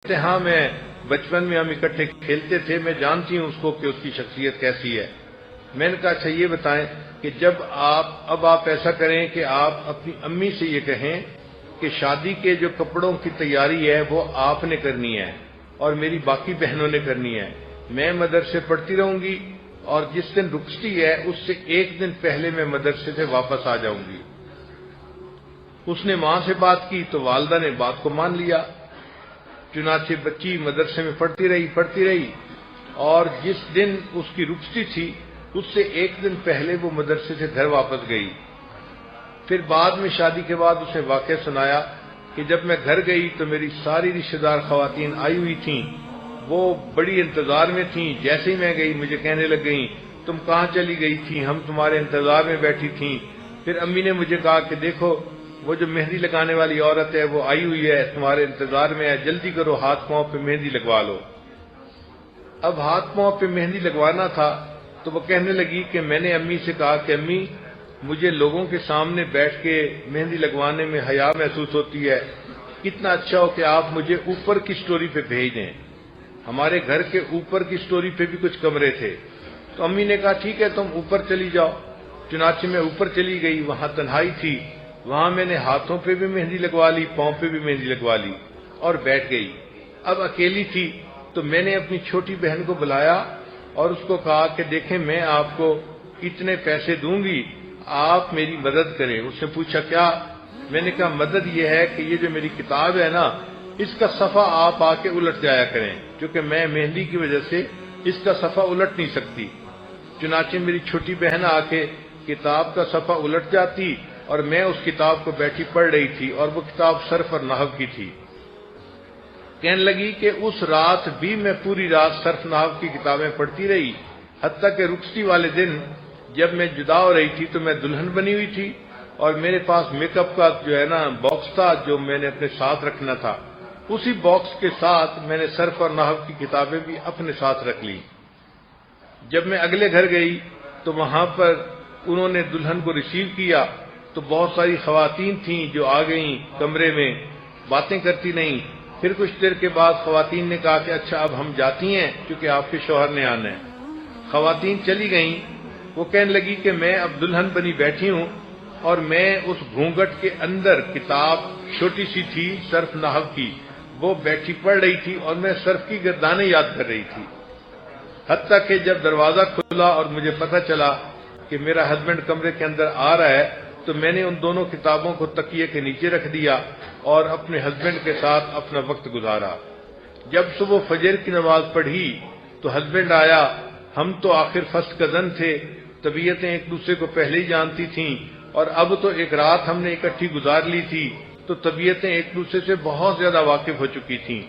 ہاں میں بچپن میں ہم اکٹھے کھیلتے تھے، میں جانتی ہوں اس کو کہ اس کی شخصیت کیسی ہے۔ میں نے کہا اچھا یہ بتائیں کہ جب آپ ایسا کریں کہ آپ اپنی امی سے یہ کہیں کہ شادی کے جو کپڑوں کی تیاری ہے وہ آپ نے کرنی ہے اور میری باقی بہنوں نے کرنی ہے، میں مدرسے پڑھتی رہوں گی اور جس دن رخصتی ہے اس سے ایک دن پہلے میں مدرسے سے واپس آ جاؤں گی۔ اس نے ماں سے بات کی تو والدہ نے بات کو مان لیا، چنانچہ بچی مدرسے میں پڑھتی رہی اور جس دن اس کی رخصتی تھی اس سے ایک دن پہلے وہ مدرسے سے گھر واپس گئی۔ پھر بعد میں شادی کے بعد اس نے واقعہ سنایا کہ جب میں گھر گئی تو میری ساری رشتہ دار خواتین آئی ہوئی تھیں، وہ بڑی انتظار میں تھیں۔ جیسے ہی میں گئی مجھے کہنے لگ گئیں تم کہاں چلی گئی تھی، ہم تمہارے انتظار میں بیٹھی تھیں۔ پھر امی نے مجھے کہا کہ دیکھو وہ جو مہندی لگانے والی عورت ہے وہ آئی ہوئی ہے، تمہارے انتظار میں ہے، جلدی کرو ہاتھ پاؤں پہ مہندی لگوا لو۔ اب ہاتھ پاؤں پہ مہندی لگوانا تھا تو وہ کہنے لگی کہ میں نے امی سے کہا کہ امی مجھے لوگوں کے سامنے بیٹھ کے مہندی لگوانے میں حیا محسوس ہوتی ہے، کتنا اچھا ہو کہ آپ مجھے اوپر کی سٹوری پہ بھیج دیں۔ ہمارے گھر کے اوپر کی سٹوری پہ بھی کچھ کمرے تھے، تو امی نے کہا ٹھیک ہے تم اوپر چلی جاؤ۔ چنانچہ میں اوپر چلی گئی، وہاں تنہائی تھی، وہاں میں نے ہاتھوں پہ بھی مہندی لگوا لی، پاؤں پہ بھی مہندی لگوا لی اور بیٹھ گئی۔ اب اکیلی تھی تو میں نے اپنی چھوٹی بہن کو بلایا اور اس کو کہا کہ دیکھیں میں آپ کو اتنے پیسے دوں گی، آپ میری مدد کریں۔ اس نے پوچھا کیا؟ میں نے کہا مدد یہ ہے کہ یہ جو میری کتاب ہے نا اس کا صفحہ آپ آ کے الٹ جایا کریں، کیونکہ میں مہندی کی وجہ سے اس کا صفحہ الٹ نہیں سکتی۔ چنانچہ میری چھوٹی بہن آ کے کتاب کا صفحہ الٹ جاتی اور میں اس کتاب کو بیٹھی پڑھ رہی تھی، اور وہ کتاب صرف اور نحو کی تھی۔ کہنے لگی کہ اس رات بھی میں پوری رات صرف نحو کی کتابیں پڑھتی رہی، حتیٰ کہ رخصتی والے دن جب میں جدا ہو رہی تھی تو میں دلہن بنی ہوئی تھی اور میرے پاس میک اپ کا جو ہے نا باکس تھا جو میں نے اپنے ساتھ رکھنا تھا، اسی باکس کے ساتھ میں نے صرف اور نحو کی کتابیں بھی اپنے ساتھ رکھ لی۔ جب میں اگلے گھر گئی تو وہاں پر انہوں نے دلہن کو ریسیو کیا تو بہت ساری خواتین تھیں جو آ گئیں کمرے میں، باتیں کرتی نہیں۔ پھر کچھ دیر کے بعد خواتین نے کہا کہ اچھا اب ہم جاتی ہیں کیونکہ آپ کے شوہر نے آنا ہے۔ خواتین چلی گئیں۔ وہ کہنے لگی کہ میں اب دلہن بنی بیٹھی ہوں اور میں اس گھونگھٹ کے اندر کتاب چھوٹی سی تھی صرف نحو کی، وہ بیٹھی پڑھ رہی تھی اور میں صرف کی گردانیں یاد کر رہی تھی۔ حتیٰ کہ جب دروازہ کھلا اور مجھے پتہ چلا کہ میرا ہسبینڈ کمرے کے اندر آ رہا ہے تو میں نے ان دونوں کتابوں کو تکیے کے نیچے رکھ دیا اور اپنے ہسبینڈ کے ساتھ اپنا وقت گزارا۔ جب صبح فجر کی نماز پڑھی تو ہسبینڈ آیا، ہم تو آخر فرسٹ کزن تھے، طبیعتیں ایک دوسرے کو پہلے ہی جانتی تھیں اور اب تو ایک رات ہم نے اکٹھی گزار لی تھی تو طبیعتیں ایک دوسرے سے بہت زیادہ واقف ہو چکی تھیں۔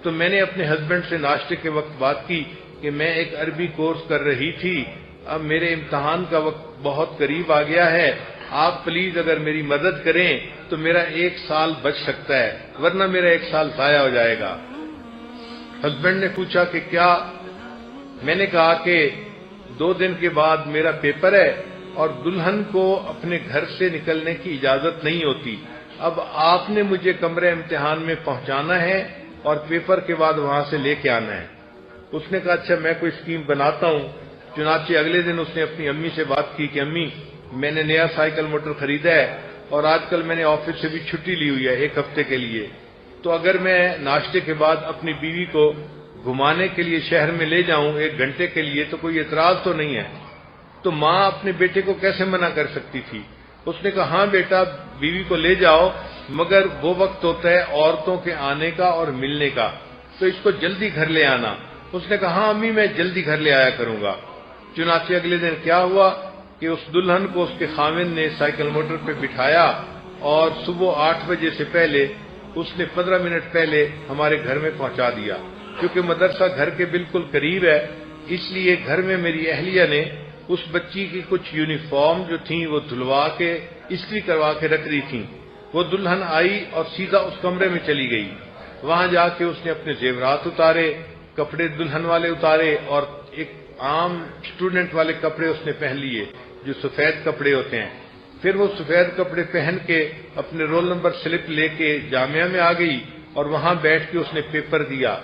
تو میں نے اپنے ہسبینڈ سے ناشتے کے وقت بات کی کہ میں ایک عربی کورس کر رہی تھی، اب میرے امتحان کا وقت بہت قریب آ گیا ہے، آپ پلیز اگر میری مدد کریں تو میرا 1 سال بچ سکتا ہے ورنہ میرا 1 سال ضائع ہو جائے گا۔ ہسبینڈ نے پوچھا کہ کیا؟ میں نے کہا کہ 2 دن کے بعد میرا پیپر ہے اور دلہن کو اپنے گھر سے نکلنے کی اجازت نہیں ہوتی، اب آپ نے مجھے کمرے امتحان میں پہنچانا ہے اور پیپر کے بعد وہاں سے لے کے آنا ہے۔ اس نے کہا اچھا میں کوئی اسکیم بناتا ہوں۔ چنانچہ اگلے دن اس نے اپنی امی سے بات کی کہ امی میں نے نیا سائیکل موٹر خریدا ہے اور آج کل میں نے آفس سے بھی چھٹی لی ہوئی ہے 1 ہفتے کے لیے، تو اگر میں ناشتے کے بعد اپنی بیوی کو گھمانے کے لیے شہر میں لے جاؤں 1 گھنٹے کے لیے تو کوئی اعتراض تو نہیں ہے؟ تو ماں اپنے بیٹے کو کیسے منع کر سکتی تھی؟ اس نے کہا ہاں بیٹا بیوی کو لے جاؤ، مگر وہ وقت ہوتا ہے عورتوں کے آنے کا اور ملنے کا، تو اس کو جلدی گھر لے آنا۔ اس نے کہا ہاں امی میں جلدی گھر لے آیا کروں گا۔ چنانچہ اگلے دن کیا ہوا کہ اس دلہن کو اس کے خاوند نے سائیکل موٹر پہ بٹھایا اور صبح 8 بجے سے پہلے اس نے 15 منٹ پہلے ہمارے گھر میں پہنچا دیا۔ کیونکہ مدرسہ گھر کے بالکل قریب ہے اس لیے گھر میں میری اہلیہ نے اس بچی کی کچھ یونیفارم جو تھیں وہ دھلوا کے استری کروا کے رکھ دی تھیں۔ وہ دلہن آئی اور سیدھا اس کمرے میں چلی گئی، وہاں جا کے اس نے اپنے زیورات اتارے، کپڑے دلہن والے اتارے اور ایک عام اسٹوڈنٹ والے کپڑے اس نے پہن لیے جو سفید کپڑے ہوتے ہیں۔ پھر وہ سفید کپڑے پہن کے اپنے رول نمبر سلپ لے کے جامعہ میں آ گئی اور وہاں بیٹھ کے اس نے پیپر دیا